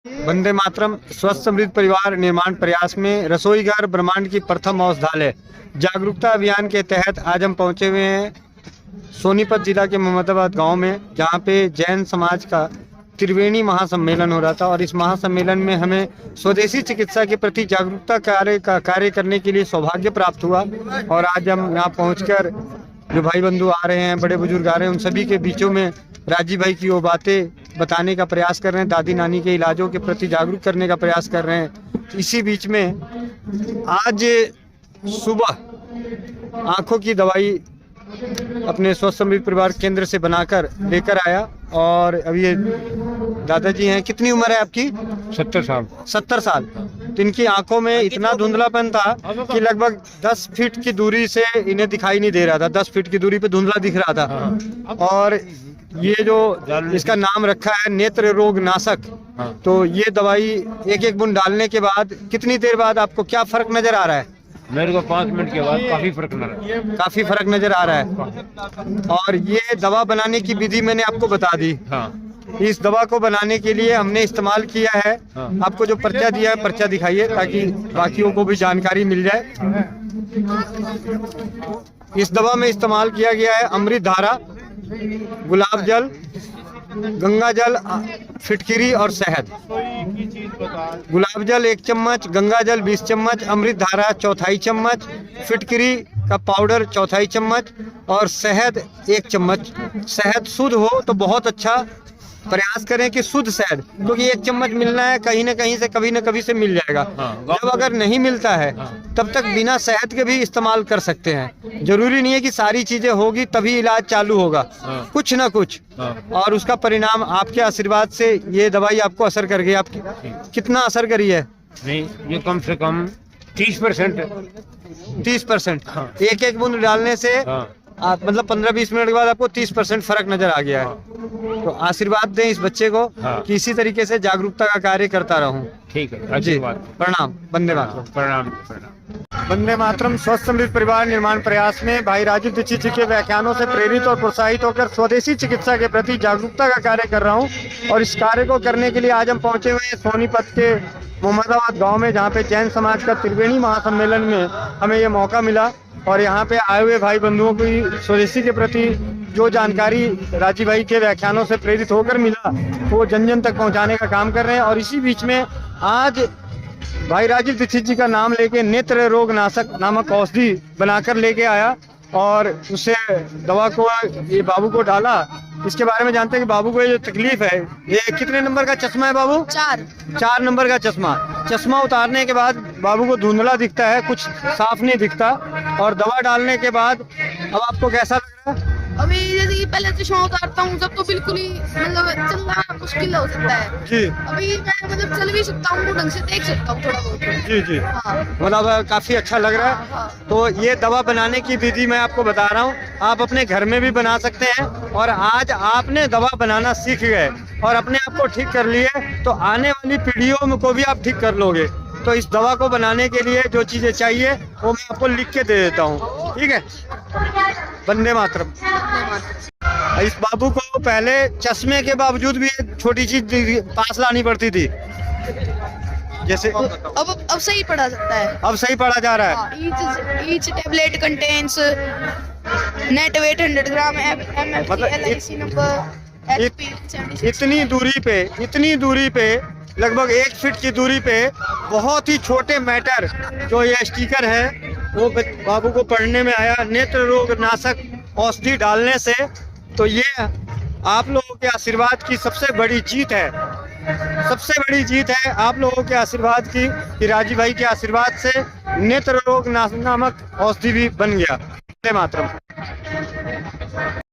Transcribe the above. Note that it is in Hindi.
वंदे मातरम। स्वस्थ समृद्ध परिवार निर्माण प्रयास में रसोई घर ब्रह्मांड की प्रथम औषधालय जागरूकता अभियान के तहत आज हम पहुंचे हुए हैं सोनीपत जिला के मोहम्मदाबाद गांव में, जहां पे जैन समाज का त्रिवेणी महासम्मेलन हो रहा था। और इस महासम्मेलन में हमें स्वदेशी चिकित्सा के प्रति जागरूकता कार्य करने के लिए सौभाग्य प्राप्त हुआ। और आज हम यहाँ पहुंचकर जो भाई बंधु आ रहे हैं, बड़े बुजुर्ग आ रहे हैं, उन सभी के बीचों में राजीव भाई की वो बातें बताने का प्रयास कर रहे हैं, दादी नानी के इलाजों के प्रति जागरूक करने का प्रयास कर रहे हैं। इसी बीच में आज सुबह आंखों की दवाई अपने स्वस्थ समृद्ध परिवार केंद्र से बनाकर लेकर आया। और अभी ये दादाजी हैं, कितनी उम्र है आपकी? 70 साल। 70 साल। तो इनकी आंखों में इतना धुंधलापन था कि लगभग 10 फीट की दूरी से इन्हें दिखाई नहीं दे रहा था। 10 फीट की दूरी पे धुंधला दिख रहा था। और ये जो इसका नाम रखा है नेत्र रोग नाशक, तो ये दवाई एक एक बूंद डालने के बाद कितनी देर बाद आपको क्या फर्क नजर आ रहा है? मेरे को 5 मिनट के बाद काफी फर्क नजर आ रहा है। और ये दवा बनाने की विधि मैंने आपको बता दी। इस दवा को बनाने के लिए हमने इस्तेमाल किया है, आपको जो पर्चा दिया है पर्चा दिखाइए ताकि बाकियों को भी जानकारी मिल जाए। इस दवा में इस्तेमाल किया गया है अमृत धारा, गुलाब जल, गंगा जल, फिटकिरी और शहद। गुलाब जल 1 चम्मच, गंगा जल 20 चम्मच, अमृत धारा 1/4 चम्मच, फिटकिरी का पाउडर 1/4 चम्मच और शहद 1 चम्मच। शहद शुद्ध हो तो बहुत अच्छा, प्रयास करें कि शुद्ध शहद, क्योंकि 1 चम्मच मिलना है कहीं ना कहीं से, कभी ना कभी से मिल जाएगा। जब अगर नहीं मिलता है तब तक बिना शहद के भी इस्तेमाल कर सकते हैं। जरूरी नहीं है कि सारी चीजें होगी तभी इलाज चालू होगा, कुछ ना कुछ। और उसका परिणाम आपके आशीर्वाद से ये दवाई आपको असर कर गई। आपकी कितना असर करी है? नहीं, ये कम से कम 30%। 30%। एक एक बूंद डालने से आप मतलब 15-20 मिनट के बाद आपको 30% फर्क नजर आ गया है। तो आशीर्वाद दें इस बच्चे को कि इसी तरीके से जागरूकता का कार्य करता रहूं। ठीक है जी, प्रणाम। वंदे मातरम। प्रणाम। वंदे मातरम। स्वस्थ समृद्ध परिवार निर्माण प्रयास में भाई राजीव दीक्षित जी के व्याख्यानों से प्रेरित और प्रोत्साहित होकर स्वदेशी चिकित्सा के प्रति जागरूकता का कार्य कर रहा हूं। और इस कार्य को करने के लिए आज हम पहुंचे हुए हैं सोनीपत के मोहम्मदाबाद गांव में, जहां पे जैन समाज का त्रिवेणी महासम्मेलन में हमें ये मौका मिला। और यहाँ पे आए हुए भाई बंधुओं की स्वदेशी के प्रति जो जानकारी राजीव भाई के व्याख्यानों से प्रेरित होकर मिला, वो जन जन तक पहुँचाने का काम कर रहे हैं। और इसी बीच में आज भाई राजीव दीक्षित जी का नाम लेके नेत्र रोग नाशक नामक औषधि बनाकर लेके आया और उसे दवा को ये बाबू को डाला। इसके बारे में जानते हैं कि बाबू को ये जो तकलीफ है, ये कितने नंबर का चश्मा है बाबू? 4 नंबर का चश्मा उतारने के बाद बाबू को धुंधला दिखता है, कुछ साफ नहीं दिखता। और दवा डालने के बाद अब आपको कैसा लग रहा है? अभी जैसे कि पहले चश्मा उतारता हूँ जब तो बिल्कुल ही मतलब चलना मुश्किल हो सकता है जी। अभी मैं मतलब चल भी सकता हूँ, ढंग से देख सकता हूँ थोड़ा बहुत। जी। मतलब काफी अच्छा लग रहा है। तो ये दवा बनाने की विधि मैं आपको बता रहा हूँ, आप अपने घर में भी बना सकते हैं। और आज आपने दवा बनाना सीख गए और अपने आप को ठीक कर लिए, तो आने वाली पीढ़ियों में को भी आप ठीक कर लोगे। तो इस दवा को बनाने के लिए जो चीजें चाहिए वो मैं आपको लिख के दे देता हूँ, ठीक है? वंदे मातरम। इस बाबू को पहले चश्मे के बावजूद भी एक छोटी चीज पास लानी पड़ती थी, जैसे अब सही पढ़ा सकता है। अब सही पढ़ा जा रहा है। Each tablet contains net weight 100 gram मतलब LIC नंबर इतनी दूरी पे लगभग 1 फीट की दूरी पे बहुत ही छोटे मैटर जो ये स्टिकर है वो बाबू को पढ़ने में आया, नेत्र रोग नाशक औषधि डालने से। तो ये आप लोगों के आशीर्वाद की सबसे बड़ी जीत है, आप लोगों के आशीर्वाद की कि राजीव भाई के आशीर्वाद से नेत्र रोग नाशक नामक औषधि भी बन गया। वंदे मातरम।